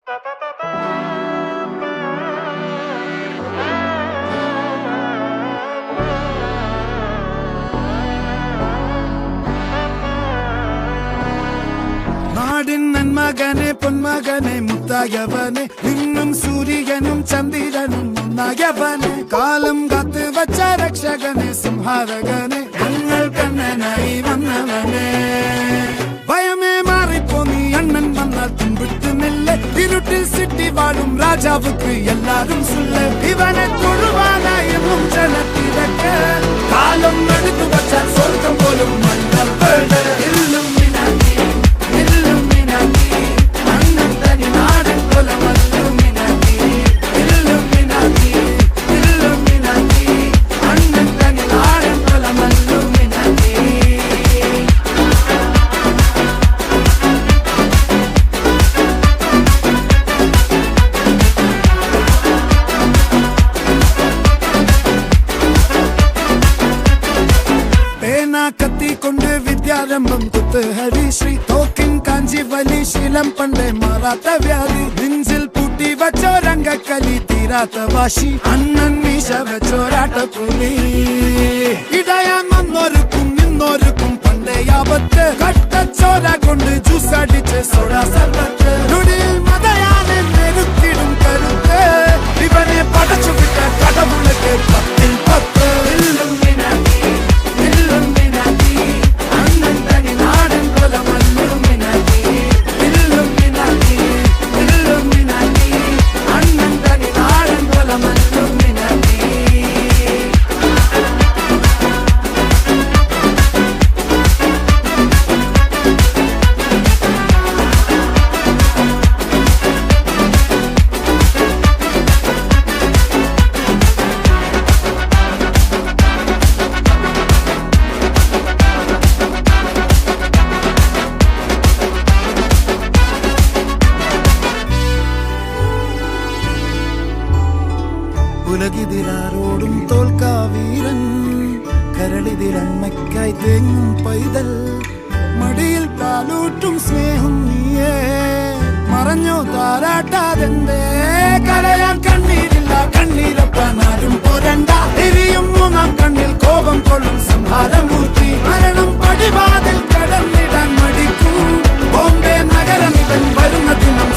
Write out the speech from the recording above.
നാടിൻ നന്മകനെ പൊന്മകനെ മുത്തായവനെ നിന്നും സൂര്യനും ചന്ദ്രനും ഒന്നായവനെ കാലം കാത്ത് വച്ച രക്ഷകനെ സംഹാരകനെ ഞങ്ങൾ കണ്ണനായി വന്നവനെ ഭയമേ മാറിപ്പോ നീ അണ്ണൻ വന്നാൽ തുമ്പിട്ട് നെല്ല് ഇരുട്ടിൽ സിറ്റി വാഴും രാജാവുക്ക് എല്ലാരും സുല്ല് ഇവനെ തൊഴുവാനായെന്നും ജനത്തിരക്ക് കാലം എടുത്തു വച്ചാൽ സ്വർഗം പോലും മണ്ണൽ വീട് കത്തിക്കൊണ്ട് വിദ്യാരംഭം കുത്ത് ഹരിശ്രീ തോക്കിൻ കാഞ്ചി വലി ശീലം പണ്ടേ മാറാത്ത വ്യാധി നെഞ്ചിൽ പൂട്ടി വച്ചോരംഗക്കലി തീരാത്ത വാശി അണ്ണൻ മീശ വെച്ചോരാട്ട പുലി ഇടയാൻ വന്നോർക്കും നിന്നോർക്കും പണ്ടേ ആപത്ത് കട്ടച്ചോര കൊണ്ട് ജ്യൂസ് അടിച്ച് സോഡ സർബത്ത് നൊടിയിൽ മതയാനെ നെരുത്തിടും കരുത്ത് ഇവനെ പടച്ചു വിട്ട കടവുളക്ക് 10-10 ഉലകിതിരാരോടും തോൽക്കാവീരൻ കരളിതിരമ്മയ്ക്കായി തേങ്ങും പൈതൽ മടിയിൽ പാലൂട്ടും സ്നേഹം നീയേ മറഞ്ഞോ താരാട്ടാതെന്തേ കരയാൻ കണ്ണീരില്ല കണ്ണീരപ്പാനാരും പോരണ്ട എരിയും മൂന്നാം കണ്ണിൽ കോപം കൊള്ളും സംഹാരമൂർത്തി മരണം പടിവാതിൽ കടന്നിടാൻ മടിക്കും ബോംബെ നഗരം ഇവൻ വരുന്ന ദിനം